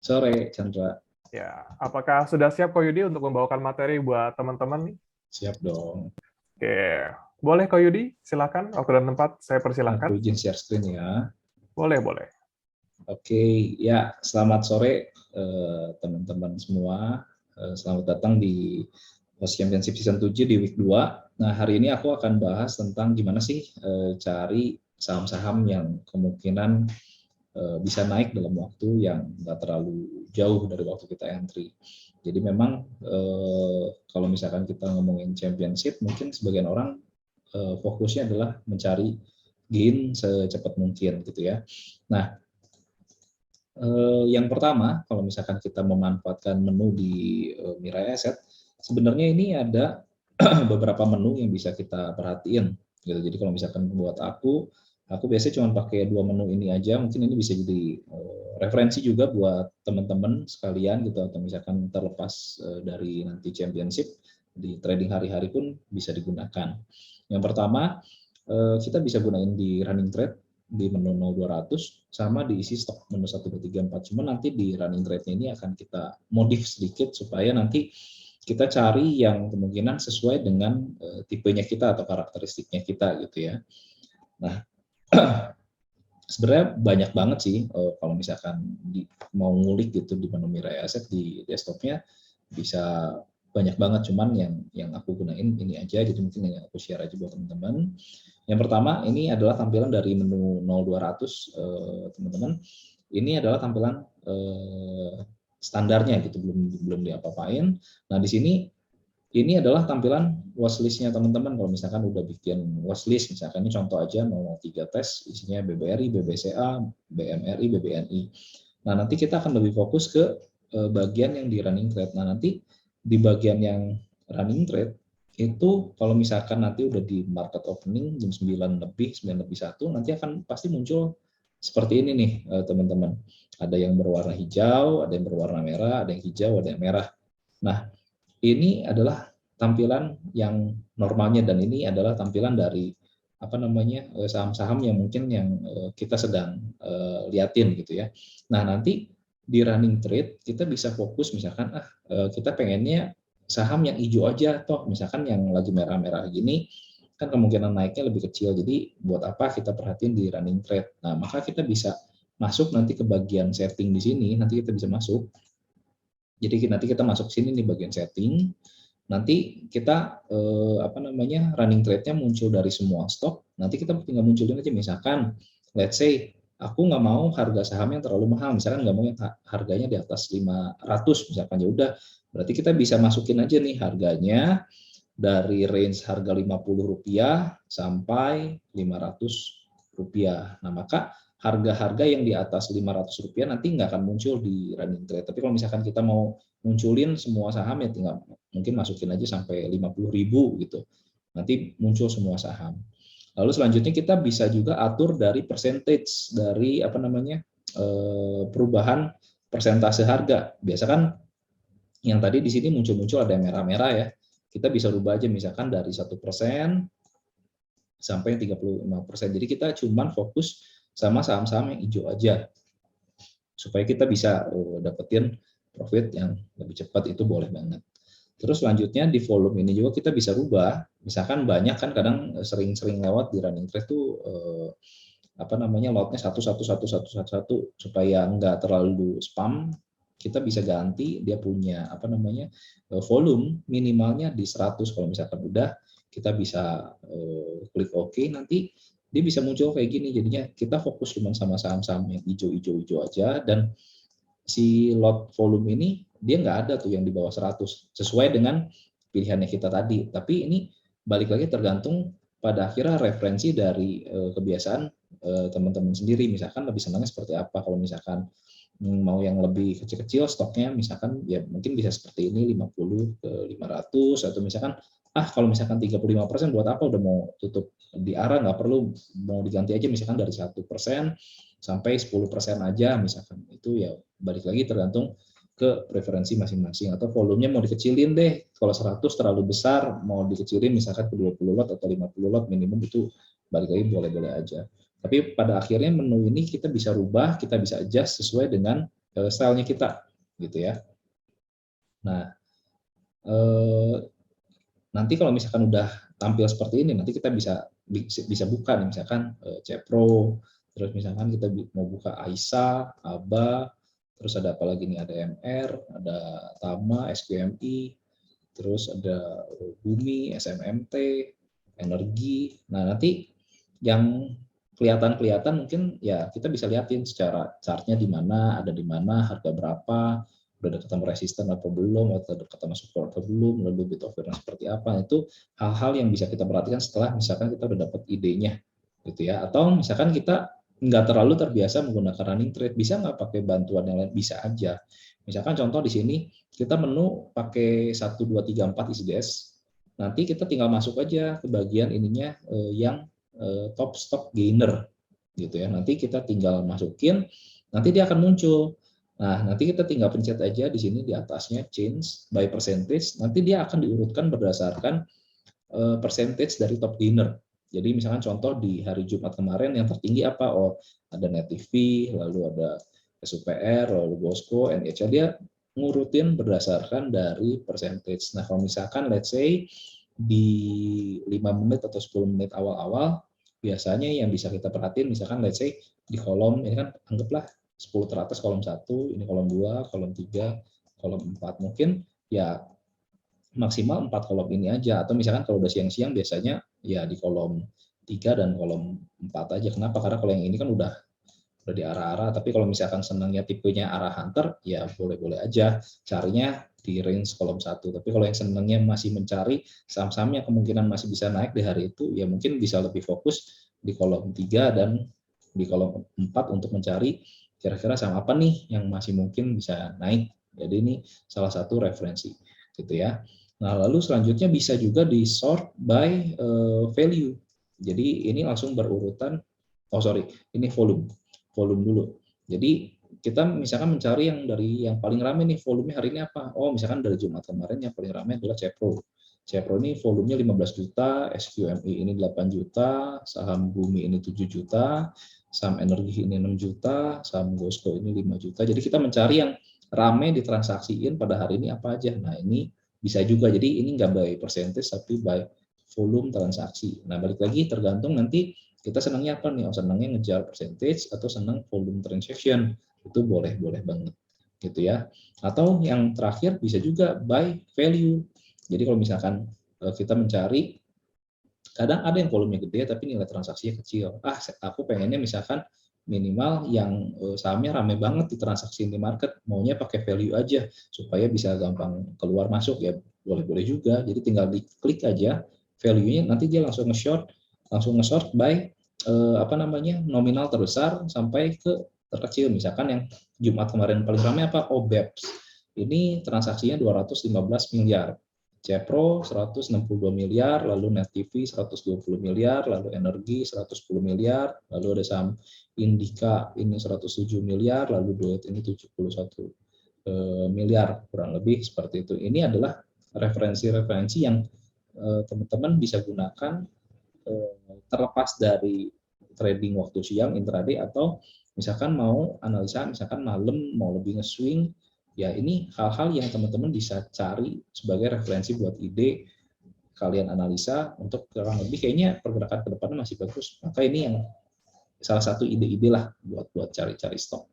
Sore, Chandra. Ya, apakah sudah siap Ko Yudi untuk membawakan materi buat teman-teman nih? Siap dong. Oke, boleh Ko Yudi, silakan. Waktu dan tempat saya Aku persilahkan. izin share screen ya. Boleh, boleh. Oke, ya selamat sore teman-teman semua. Selamat datang di Host Championship Season 7 di week 2. Nah, hari ini aku akan bahas tentang gimana sih cari saham-saham yang kemungkinan bisa naik dalam waktu yang nggak terlalu jauh dari waktu kita entry. Jadi memang kalau misalkan kita ngomongin championship, mungkin sebagian orang fokusnya adalah mencari gain secepat mungkin gitu ya. Nah, yang pertama, kalau misalkan kita memanfaatkan menu di Mirai Asset, sebenarnya ini ada beberapa menu yang bisa kita perhatiin. Gitu. Jadi kalau misalkan buat aku biasanya cuma pakai 2 menu ini aja. Mungkin ini bisa jadi referensi juga buat teman-teman sekalian gitu, atau misalkan terlepas dari nanti championship di trading hari-hari pun bisa digunakan. Yang pertama, kita bisa gunain di running trade di menu 0200 sama diisi stok menu 1 2 3 4. Cuma nanti di running trade-nya ini akan kita modif sedikit supaya nanti kita cari yang kemungkinan sesuai dengan tipenya kita atau karakteristiknya kita gitu ya. Nah, sebenarnya banyak banget sih kalau misalkan mau ngulik gitu di menu Mirai Asset di desktopnya bisa banyak banget, cuman yang aku gunain ini aja, jadi mungkin yang aku share aja buat teman-teman. Yang pertama ini adalah tampilan dari menu 0200 teman-teman. Ini adalah tampilan standarnya gitu, belum diapa-apain. Nah, di sini ini adalah tampilan watchlist-nya teman-teman. Kalau misalkan udah bikin watchlist, misalkan ini contoh aja mau 3 tes, isinya BBRI, BBCA, BMRI, BBNI. Nah, nanti kita akan lebih fokus ke bagian yang di running trade. Nah, nanti di bagian yang running trade itu kalau misalkan nanti udah di market opening jam 9 lebih, 9 lebih 1, nanti akan pasti muncul seperti ini nih teman-teman. Ada yang berwarna hijau, ada yang berwarna merah, ada yang hijau, ada yang merah. Nah, ini adalah tampilan yang normalnya, dan ini adalah tampilan dari apa namanya saham-saham yang mungkin yang kita sedang liatin gitu ya. Nah, nanti di running trade kita bisa fokus misalkan kita pengennya saham yang hijau aja, toh misalkan yang lagi merah-merah gini kan kemungkinan naiknya lebih kecil, jadi buat apa kita perhatiin di running trade. Nah, maka kita bisa masuk nanti ke bagian setting di sini, nanti kita bisa masuk. Jadi nanti kita masuk sini nih bagian setting. Nanti kita apa namanya running trade-nya muncul dari semua stok. Nanti kita tinggal munculin aja, misalkan let's say aku nggak mau harga saham yang terlalu mahal, misalkan nggak mau yang harganya di atas 500 misalkan, ya udah berarti kita bisa masukin aja nih harganya dari range harga Rp50 sampai Rp500. Nah, maka harga-harga yang di atas Rp500 nanti nggak akan muncul di running trade. Tapi kalau misalkan kita mau munculin semua saham, ya tinggal mungkin masukin aja sampai 50.000 gitu. Nanti muncul semua saham. Lalu selanjutnya kita bisa juga atur dari percentage dari apa namanya perubahan persentase harga. Biasa kan yang tadi di sini muncul-muncul ada yang merah-merah ya. Kita bisa rubah aja misalkan dari 1% sampai 35%. Jadi kita cuman fokus sama saham-saham yang hijau aja. Supaya kita bisa dapetin profit yang lebih cepat, itu boleh banget. Terus selanjutnya di volume ini juga kita bisa rubah. Misalkan banyak kan kadang sering-sering lewat di running trade tuh apa namanya lotnya satu supaya nggak terlalu spam. Kita bisa ganti dia punya apa namanya volume minimalnya di 100. Kalau misalkan udah, kita bisa klik OK, nanti dia bisa muncul kayak gini. Jadinya kita fokus cuma sama saham-saham yang hijau aja, dan si lot volume ini dia nggak ada tuh yang di bawah 100 sesuai dengan pilihannya kita tadi. Tapi ini balik lagi tergantung pada akhirnya referensi dari kebiasaan teman-teman sendiri. Misalkan lebih senangnya seperti apa. Kalau misalkan mau yang lebih kecil-kecil stoknya, misalkan ya mungkin bisa seperti ini 50 ke 500, atau misalkan kalau misalkan 35% buat apa, udah mau tutup di arah, nggak perlu, mau diganti aja misalkan dari 1% sampai 10% aja misalkan. Itu ya balik lagi tergantung ke preferensi masing-masing, atau volumenya mau dikecilin deh, kalau 100 terlalu besar mau dikecilin misalkan ke 20 lot atau 50 lot minimum, itu balik lagi boleh-boleh aja. Tapi pada akhirnya menu ini kita bisa rubah, kita bisa adjust sesuai dengan stylenya kita gitu ya. Nah, eh, nanti kalau misalkan udah tampil seperti ini, nanti kita bisa buka nih, misalkan Cepro, terus misalkan kita mau buka Aisa, Aba, terus ada apa lagi nih, ada MR, ada Tama, SQMI, terus ada Bumi, SMMT, Energi. Nah, nanti yang kelihatan mungkin ya kita bisa lihatin secara chartnya di mana, ada di mana, harga berapa, udah dekat sama resisten apa belum, atau dekat sama support atau belum, lalu bid offer seperti apa. Itu hal-hal yang bisa kita perhatikan setelah misalkan kita udah dapat idenya gitu ya. Atau misalkan kita nggak terlalu terbiasa menggunakan running trade, bisa nggak pakai bantuan yang lain? Bisa aja. Misalkan contoh di sini kita menu pakai 1, 2, 3, 4 ICDS, nanti kita tinggal masuk aja ke bagian ininya yang top stock gainer gitu ya. Nanti kita tinggal masukin, nanti dia akan muncul. Nah, nanti kita tinggal pencet aja di sini di atasnya change by percentage, nanti dia akan diurutkan berdasarkan percentage dari top gainer. Jadi misalkan contoh di hari Jumat kemarin yang tertinggi apa? Oh, ada Net TV, lalu ada SUPR, lalu Bosco, NHL, dia ngurutin berdasarkan dari percentage. Nah, kalau misalkan let's say di 5 menit atau 10 menit awal-awal, biasanya yang bisa kita perhatiin misalkan let's say di kolom ini kan anggaplah 10 teratas kolom 1, ini kolom 2, kolom 3, kolom 4. Mungkin ya maksimal 4 kolom ini aja, atau misalkan kalau udah siang-siang biasanya ya di kolom 3 dan kolom 4 aja. Kenapa? Karena kalau yang ini kan udah di arah-arah, tapi kalau misalkan senangnya tipenya arah hunter, ya boleh-boleh aja carinya di range kolom 1. Tapi kalau yang senangnya masih mencari saham-saham yang kemungkinan masih bisa naik di hari itu, ya mungkin bisa lebih fokus di kolom 3 dan di kolom 4 untuk mencari kira-kira saham apa nih yang masih mungkin bisa naik. Jadi ini salah satu referensi gitu ya. Nah, lalu selanjutnya bisa juga di sort by value. Jadi ini langsung berurutan, ini volume dulu. Jadi kita misalkan mencari yang dari yang paling ramai nih, volumenya hari ini apa? Oh, misalkan dari Jumat kemarin yang paling ramai adalah Cepro. Cepro ini volumenya 15 juta, SQMI ini 8 juta, saham Bumi ini 7 juta, saham Energi ini 6 juta, saham Bosco ini 5 juta. Jadi kita mencari yang ramai ditransaksiin pada hari ini apa aja. Nah, ini bisa juga. Jadi ini nggak by percentage tapi by volume transaksi. Nah, balik lagi tergantung nanti kita senangnya apa nih? Oh, senangnya ngejar percentage atau senang volume transaction. Itu boleh-boleh banget gitu ya. Atau yang terakhir bisa juga by value. Jadi kalau misalkan kita mencari, kadang ada yang volumenya gede tapi nilai transaksinya kecil. Aku pengennya misalkan minimal yang sahamnya rame banget di transaksi di market, maunya pakai value aja supaya bisa gampang keluar masuk, ya boleh-boleh juga. Jadi tinggal diklik aja value-nya, nanti dia langsung nge-short by nominal terbesar sampai ke terkecil. Misalkan yang Jumat kemarin paling ramai apa? BEPS. Ini transaksinya 215 miliar. Cepro 162 miliar, lalu Net TV 120 miliar, lalu Energi 110 miliar, lalu ada saham Indika ini 107 miliar, lalu Duet ini 71 miliar, kurang lebih seperti itu. Ini adalah referensi-referensi yang teman-teman bisa gunakan terlepas dari trading waktu siang intraday, atau misalkan mau analisa misalkan malam mau lebih nge-swing, ya ini hal-hal yang teman-teman bisa cari sebagai referensi buat ide kalian analisa untuk kurang lebih kayaknya pergerakan ke depannya masih bagus. Maka ini yang salah satu ide-ide lah buat cari-cari stok.